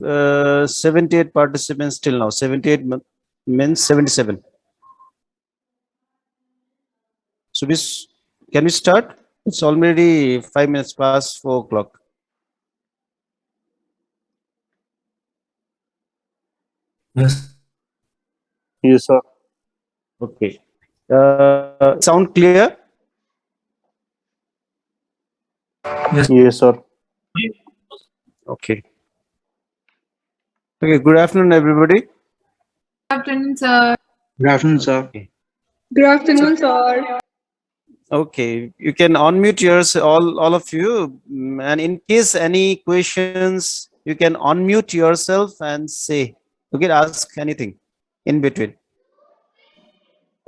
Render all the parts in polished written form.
78 participants till now. 78 means 77. So this, can we start? It's already 5 minutes past 4 o'clock. Yes. Yes, sir. Okay. Sound clear? Yes, sir. Okay. Okay. Good afternoon, everybody. Good afternoon, sir. Good afternoon, sir. Okay. Good afternoon, sir. Okay. You can unmute yours, all of you. And in case any questions, you can unmute yourself and say. Okay. Ask anything in between.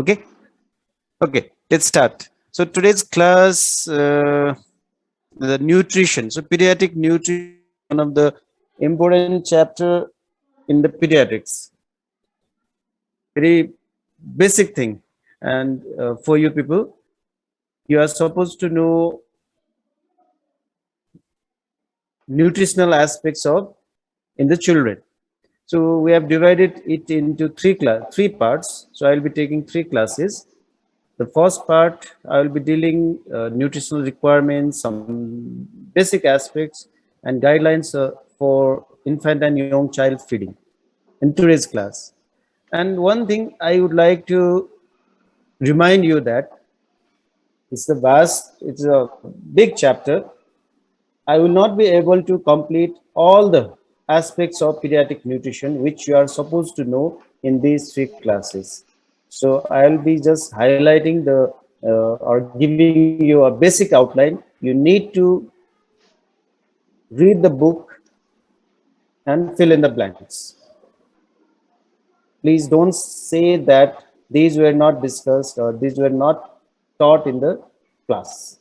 Okay. Okay. Let's start. So today's class, the nutrition. So pediatric nutrition, one of the important chapter in the pediatrics. Very basic thing. And for you people, you are supposed to know nutritional aspects of in the children. So we have divided it into three parts. So I'll be taking 3 classes. The first part, I will be dealing nutritional requirements, some basic aspects and guidelines for infant and young child feeding in today's class. And one thing I would like to remind you that it's a big chapter. I will not be able to complete all the aspects of pediatric nutrition which you are supposed to know in these 3 classes. So I'll be just highlighting the or giving you a basic outline. You need to read the book and fill in the blanks. Please don't say that these were not discussed or these were not taught in the class.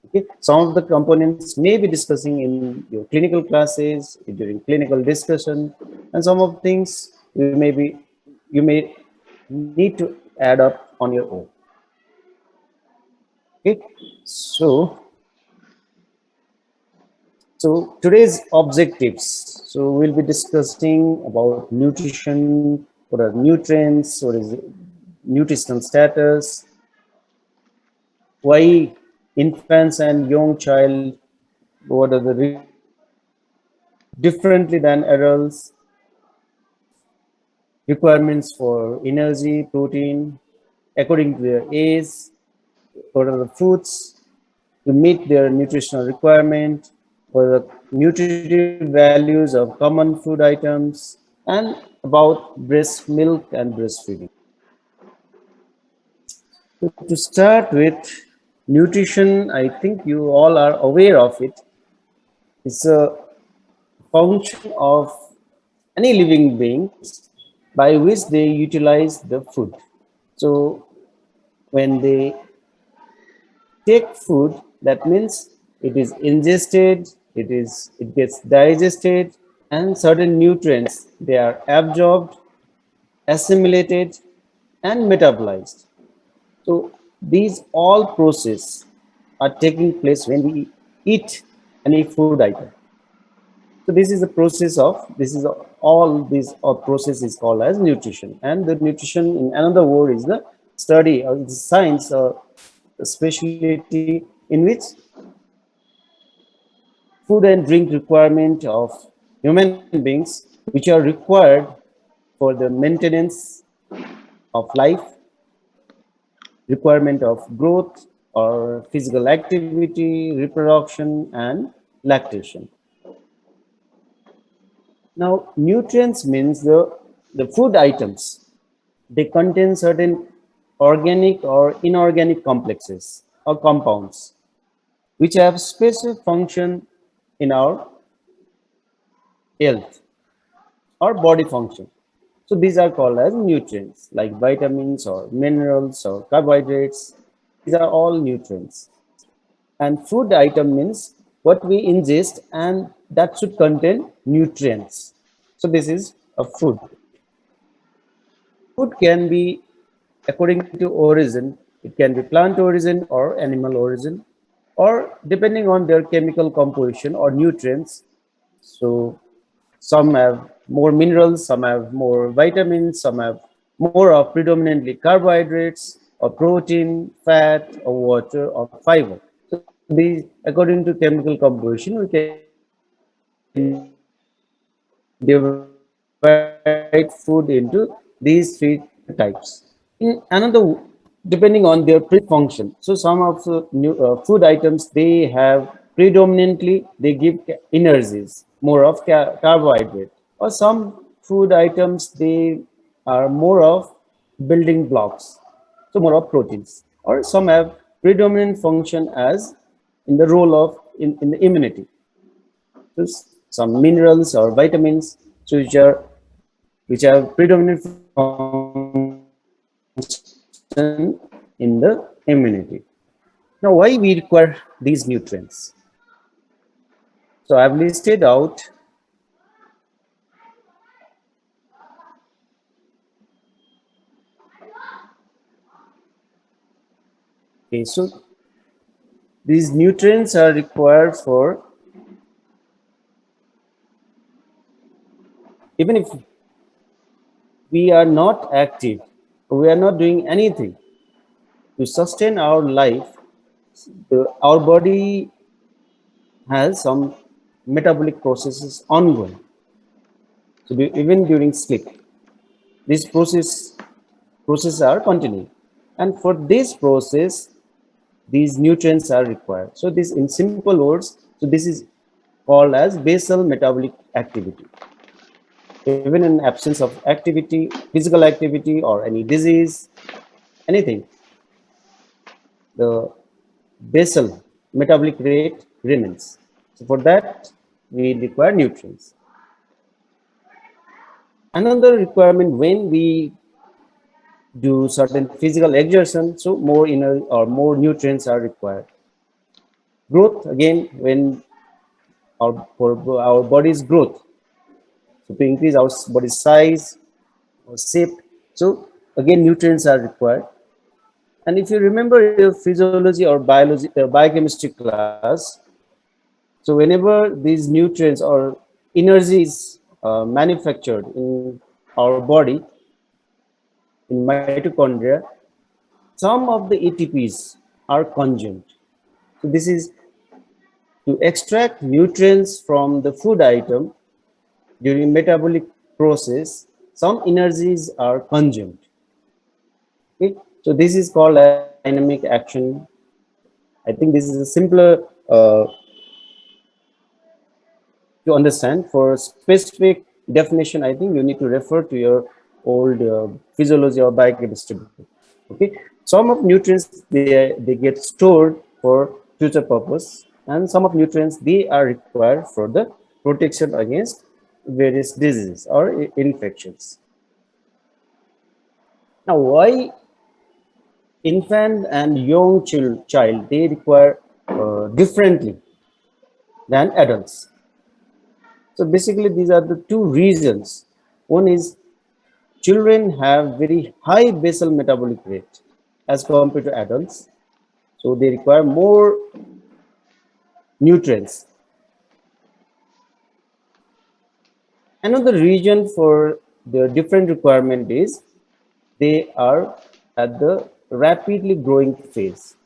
Okay. Some of the components may be discussing in your clinical classes during clinical discussion, and some of things you may need to add up on your own. Okay. So today's objectives. So we'll be discussing about nutrition, what are nutrients, what is nutritional status, why infants and young child, what are the differently than adults, requirements for energy, protein, according to their age, what are the foods to meet their nutritional requirement, what are the nutritive values of common food items, and about breast milk and breastfeeding. So to start with nutrition, I think you all are aware of it. It's a function of any living beings by which they utilize the food. So when they take food, that means it is ingested, it gets digested, and certain nutrients they are absorbed, assimilated, and metabolized. So these all processes are taking place when we eat any food item. So this is the process of all these process is called as nutrition, and the nutrition in another word is the study or the science or the specialty in which food and drink requirement of human beings which are required for the maintenance of life, requirement of growth or physical activity, reproduction, and lactation. Now, nutrients means the food items. They contain certain organic or inorganic complexes or compounds which have special function in our health or body function. So these are called as nutrients like vitamins or minerals or carbohydrates. These are all nutrients. And food item means what we ingest and that should contain nutrients. So this is a food. Food can be according to origin. It can be plant origin or animal origin, or depending on their chemical composition or nutrients. So some have more minerals, some have more vitamins, some have more of predominantly carbohydrates or protein, fat or water or fiber. So these, according to chemical composition, we can divide food into these three types. In another, depending on their predominant function. So some of the food items, they have predominantly, they give energies, more of carbohydrate, or some food items, they are more of building blocks, so more of proteins, or some have predominant function as in the role of in the immunity. So some minerals or vitamins, so which have predominant function in the immunity. Now, why we require these nutrients? So I've listed out okay, so these nutrients are required for even if we are not active, we are not doing anything to sustain our life. Our body has some metabolic processes ongoing. So even during sleep, these processes are continuing, and for this process, these nutrients are required. So this, in simple words, so this is called as basal metabolic activity. Even in absence of activity, physical activity, or any disease, anything, the basal metabolic rate remains. So for that, we require nutrients. Another requirement when we do certain physical exertion, so more inner or more nutrients are required. Growth, again, when for our body's growth, so to increase our body size or shape, so again nutrients are required. And if you remember your physiology or biology, biochemistry class, so whenever these nutrients or energy is manufactured in our body, in mitochondria, some of the ATPs are consumed. So this is to extract nutrients from the food item during metabolic process. Some energies are consumed. Okay, so this is called as dynamic action. I think this is a simpler to understand. For specific definition, I think you need to refer to your old physiology or biochemistry book. Okay, some of nutrients, they get stored for future purpose, and some of nutrients, they are required for the protection against various diseases or infections. Now, why infant and young child, they require differently than adults? So basically, these are the two reasons. One is children have very high basal metabolic rate as compared to adults, so they require more nutrients. Another reason for the different requirement is they are at the rapidly growing phase.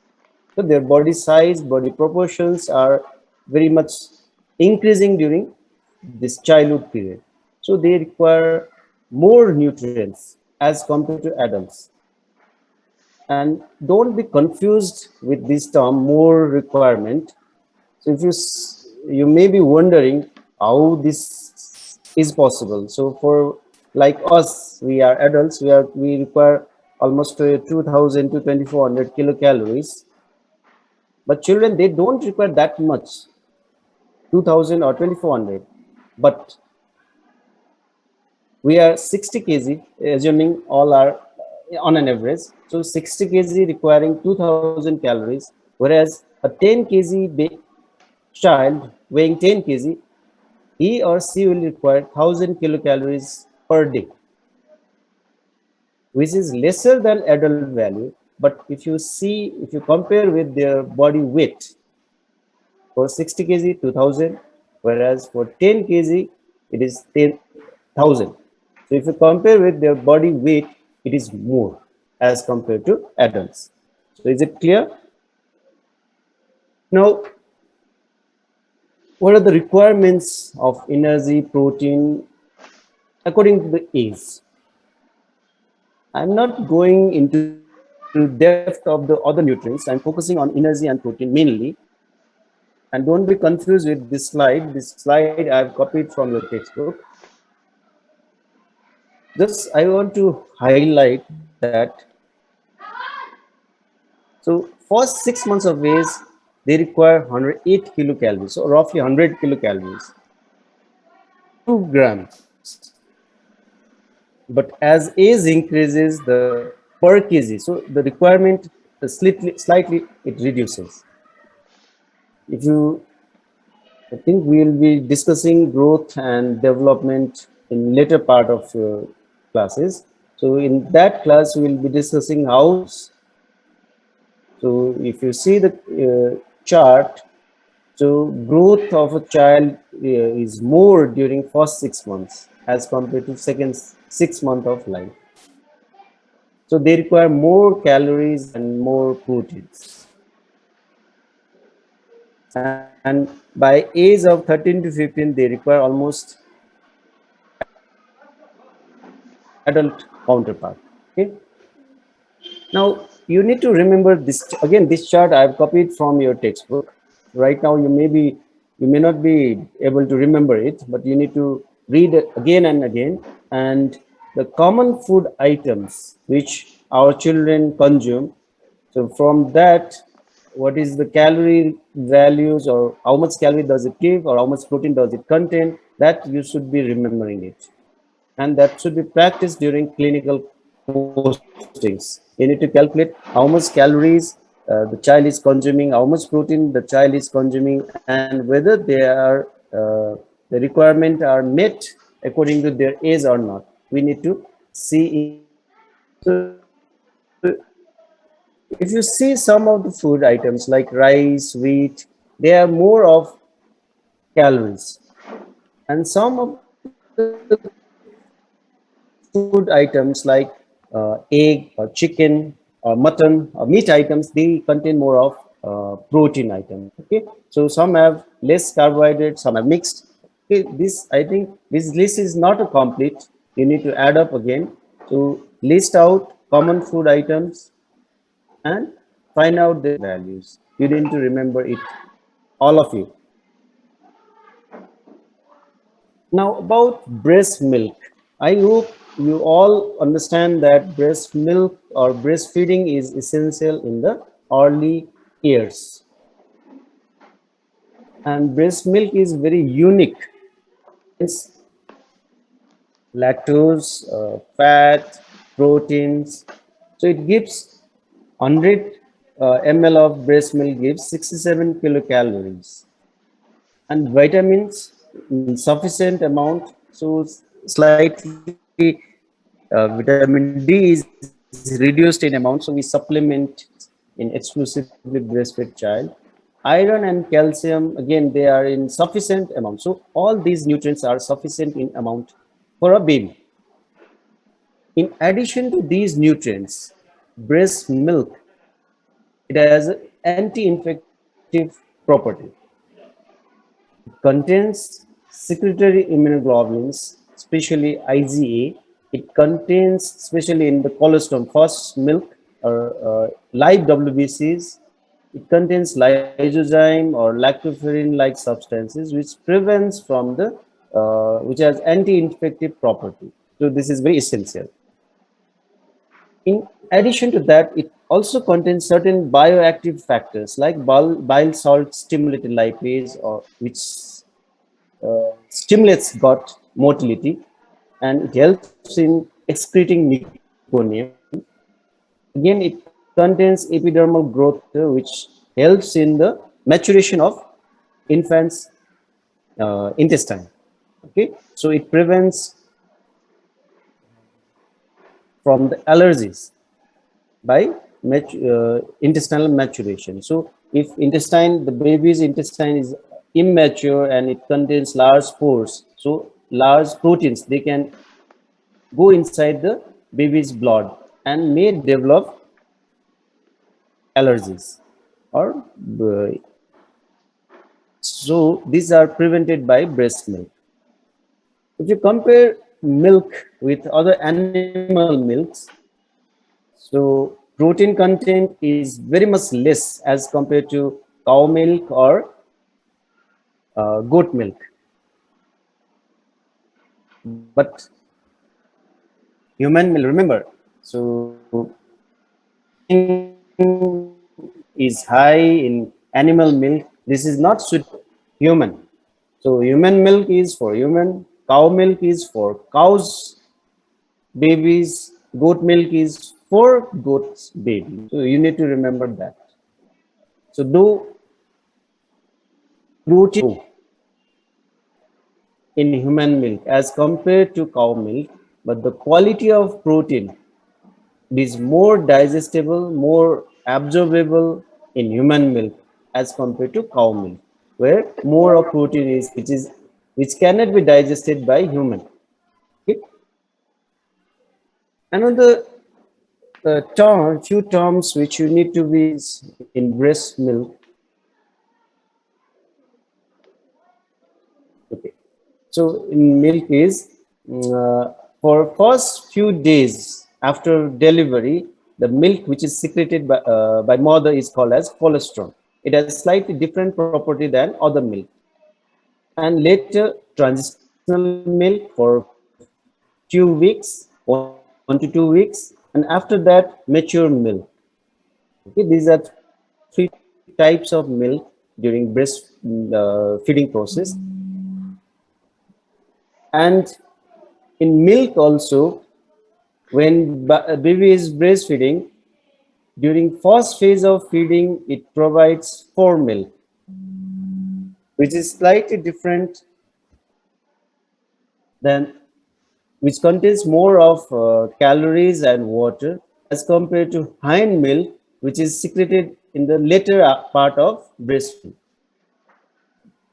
So their body size, body proportions are very much increasing during this childhood period. So they require more nutrients as compared to adults. And don't be confused with this term, more requirement. So if you may be wondering how this is possible. So for like us, we are adults, we require almost 2000 to 2400 kilocalories. But children, they don't require that much, 2000 or 2400. But we are 60 kg, assuming all are on an average. So 60 kg requiring 2000 calories, whereas a 10 kg child weighing 10 kg, he or she will require 1000 kilocalories per day, which is lesser than adult value. But if you compare with their body weight, for 60 kg 2000, whereas for 10 kg it is 10,000. So if you compare with their body weight, it is more as compared to adults. So is it clear? Now, what are the requirements of energy, protein, according to the age? I'm not going into depth of the other nutrients. I'm focusing on energy and protein mainly. And don't be confused with this slide. This slide I've copied from your textbook. Just I want to highlight that. So first 6 months of age, they require 108 kilocalories, so roughly 100 kilocalories, 2 grams. But as age increases, the per kg, so the requirement slightly it reduces. If you, I think we will be discussing growth and development in later part of your classes. So in that class, we will be discussing how. So if you see the chart, so growth of a child is more during first 6 months as compared to second 6 month of life. So they require more calories and more proteins. And by age of 13 to 15, they require almost adult counterpart. Okay. Now you need to remember this again. This chart I have copied from your textbook. Right now you may not be able to remember it, but you need to read it again and again. And the common food items which our children consume. So from that, what is the calorie values or how much calorie does it give or how much protein does it contain? That you should be remembering it, and that should be practiced during clinical postings. You need to calculate how much calories the child is consuming, how much protein the child is consuming, and whether they are the requirement are met according to their age or not. We need to see in that. So if you see some of the food items like rice, wheat, they are more of calories, and some of the food items like egg or chicken or mutton or meat items, they contain more of protein items. Okay, so some have less carbohydrates, some have mixed. Okay, this I think this list is not a complete. You need to add up again to list out common food items and find out their values. You need to remember it, all of you. Now about breast milk, I hope you all understand that breast milk or breastfeeding is essential in the early years. And breast milk is very unique. It's lactose, fat, proteins. So it gives 100 ml of breast milk gives 67 kilocalories, and vitamins in sufficient amount. So slightly vitamin D is reduced in amount, so we supplement in exclusively breastfed child. Iron and calcium, again, they are in sufficient amount. So all these nutrients are sufficient in amount for a baby. In addition to these nutrients, breast milk, it has anti-infective property. Contains secretory immunoglobulins, especially IgA. It contains, especially in the colostrum, first milk or live WBCs. It contains lysozyme or lactoferrin-like substances, which prevents from the, which has anti-infective property. So this is very essential. In addition to that, it also contains certain bioactive factors like bile salt stimulated lipase, or which stimulates gut motility, and it helps in excreting meconium. Again, it contains epidermal growth, which helps in the maturation of infants' intestine. Okay, so it prevents from the allergies by intestinal maturation. So if intestine, the baby's intestine is immature and it contains large pores, so large proteins, they can go inside the baby's blood and may develop allergies or so these are prevented by breast milk. If you compare milk with other animal milks, so protein content is very much less as compared to cow milk or goat milk. But human milk, remember, so is high in animal milk. This is not suitable human. So human milk is for human, cow milk is for cows, babies, goat milk is for goats, baby. So you need to remember that. So though protein in human milk as compared to cow milk, but the quality of protein is more digestible, more absorbable in human milk as compared to cow milk, where more of protein is which cannot be digested by human. Okay? Another few terms which you need to be in breast milk. Okay, so in milk is for first few days after delivery, the milk which is secreted by mother is called as colostrum. It has slightly different property than other milk. And later transitional milk for few weeks, 1 to 2 weeks, and after that mature milk. Okay, these are three types of milk during breast feeding process. And in milk also, when baby is breastfeeding, during first phase of feeding, it provides milk, which is slightly different than which contains more of calories and water as compared to hind milk, which is secreted in the later part of breastfeed,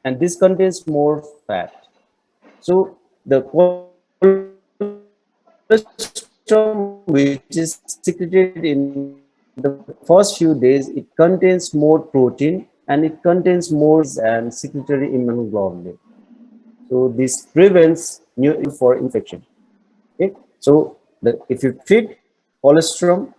and this contains more fat. So the colostrum which is secreted in the first few days, it contains more protein and it contains more and secretory immunoglobulin. So this prevents new for infection. Okay, so if you feed colostrum